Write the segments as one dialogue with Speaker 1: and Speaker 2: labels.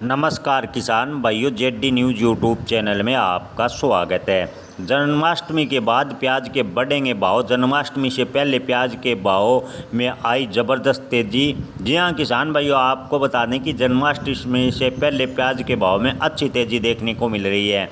Speaker 1: नमस्कार किसान भाइयों, जेडी न्यूज़ यूट्यूब चैनल में आपका स्वागत है। जन्माष्टमी के बाद प्याज के बढ़ेंगे भाव। जन्माष्टमी से पहले प्याज के भाव में आई ज़बरदस्त तेज़ी। जी हाँ किसान भाइयों, आपको बता दें कि जन्माष्टमी से पहले प्याज के भाव में अच्छी तेज़ी देखने को मिल रही है,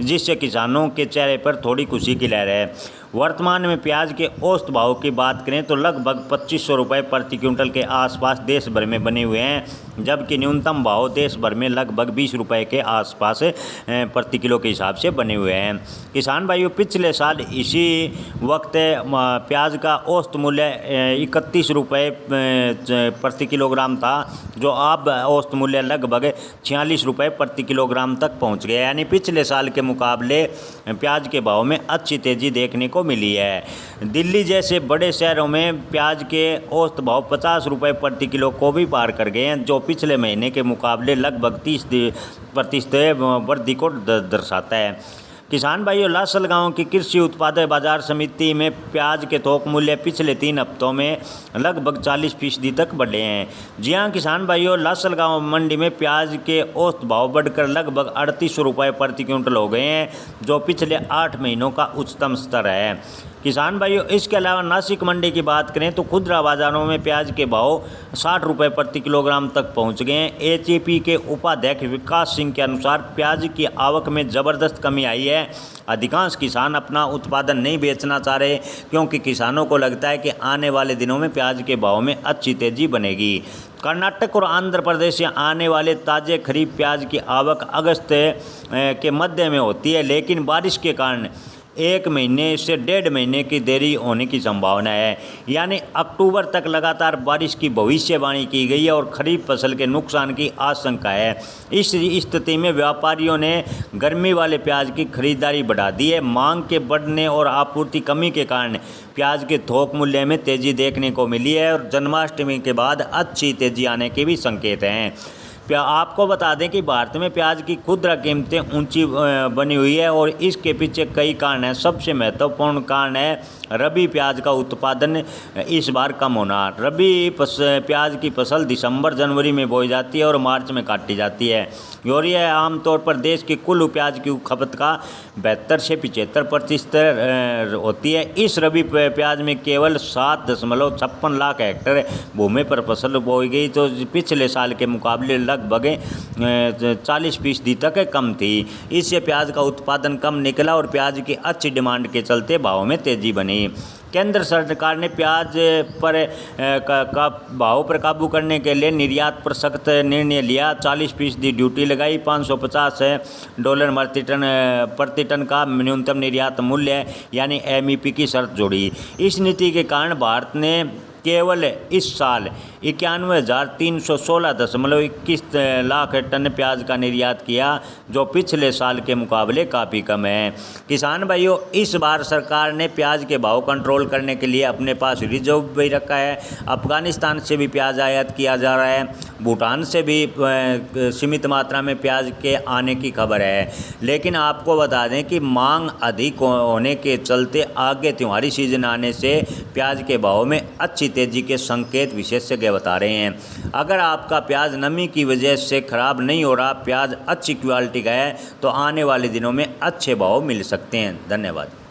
Speaker 1: जिससे किसानों के चेहरे पर थोड़ी खुशी की लहर है। वर्तमान में प्याज के औसत भाव की बात करें तो लगभग 2500 रुपये प्रति क्विंटल के आसपास देश भर में बने हुए हैं, जबकि न्यूनतम भाव देश भर में लगभग 20 रुपये के आसपास प्रति किलो के हिसाब से बने हुए हैं। किसान भाइयों, पिछले साल इसी वक्त प्याज का औसत मूल्य 31 रुपये प्रति किलोग्राम था, जो अब औसत मूल्य लगभग 46 रुपये प्रति किलोग्राम तक पहुँच गया। यानी पिछले साल के मुकाबले प्याज के भाव में अच्छी तेज़ी देखने को मिली है। दिल्ली जैसे बड़े शहरों में प्याज के औसत भाव 50 रुपये प्रति किलो को भी पार कर गए हैं, जो पिछले महीने के मुकाबले लगभग 30% वृद्धि को दर्शाता है। किसान भाइयों, लासलगांव की कृषि उत्पादक बाजार समिति में प्याज के थोक मूल्य पिछले 3 हफ्तों में लगभग 40% तक बढ़े हैं। जी हाँ किसान भाइयों, लासलगांव मंडी में प्याज के औसत भाव बढ़कर लगभग 3800 रुपये प्रति क्विंटल हो गए हैं, जो पिछले 8 महीनों का उच्चतम स्तर है। किसान भाइयों, इसके अलावा नासिक मंडी की बात करें तो खुदरा बाजारों में प्याज के भाव 60 रुपये प्रति किलोग्राम तक पहुंच गए हैं। एचएपी के उपाध्यक्ष विकास सिंह के अनुसार प्याज की आवक में ज़बरदस्त कमी आई है। अधिकांश किसान अपना उत्पादन नहीं बेचना चाह रहे, क्योंकि किसानों को लगता है कि आने वाले दिनों में प्याज के भाव में अच्छी तेज़ी बनेगी। कर्नाटक और आंध्र प्रदेश से आने वाले ताज़े खरीफ प्याज की आवक अगस्त के मध्य में होती है, लेकिन बारिश के कारण 1 महीने से 1.5 महीने की देरी होने की संभावना है। यानी अक्टूबर तक लगातार बारिश की भविष्यवाणी की गई है और खरीफ फसल के नुकसान की आशंका है। इस स्थिति में व्यापारियों ने गर्मी वाले प्याज की खरीदारी बढ़ा दी है। मांग के बढ़ने और आपूर्ति कमी के कारण प्याज के थोक मूल्य में तेज़ी देखने को मिली है और जन्माष्टमी के बाद अच्छी तेज़ी आने के भी संकेत हैं। आपको बता दें कि भारत में प्याज की खुदरा कीमतें ऊंची बनी हुई है और इसके पीछे कई कारण हैं। सबसे महत्वपूर्ण कारण है रबी प्याज का उत्पादन इस बार कम होना। रबी प्याज की फसल दिसंबर जनवरी में बोई जाती है और मार्च में काटी जाती है, और यह आमतौर पर देश की कुल प्याज की खपत का 72 से 75% होती है। इस रबी प्याज में केवल 7.56 लाख हेक्टेयर भूमि पर फसल बोई गई, तो पिछले साल के मुकाबले लगभग 40% तक कम थी। इससे प्याज का उत्पादन कम निकला और प्याज की अच्छी डिमांड के चलते भाव में तेज़ी बनी। केंद्र सरकार ने प्याज पर भाव पर काबू करने के लिए निर्यात पर सख्त निर्णय लिया। 40% ड्यूटी लगाई। $550 प्रति टन का न्यूनतम निर्यात मूल्य यानी MEP की शर्त जोड़ी। इस नीति के कारण भारत ने केवल इस साल 91,316.21 लाख टन प्याज का निर्यात किया, जो पिछले साल के मुकाबले काफ़ी कम है। किसान भाइयों, इस बार सरकार ने प्याज के भाव कंट्रोल करने के लिए अपने पास रिजर्व भी रखा है। अफगानिस्तान से भी प्याज आयात किया जा रहा है। भूटान से भी सीमित मात्रा में प्याज के आने की खबर है। लेकिन आपको बता दें कि मांग अधिक होने के चलते आगे त्योहारी सीजन आने से प्याज के भाव में अच्छी तेज़ी के संकेत विशेषज्ञ बता रहे हैं। अगर आपका प्याज नमी की वजह से ख़राब नहीं हो रहा, प्याज अच्छी क्वालिटी का है, तो आने वाले दिनों में अच्छे भाव मिल सकते हैं। धन्यवाद।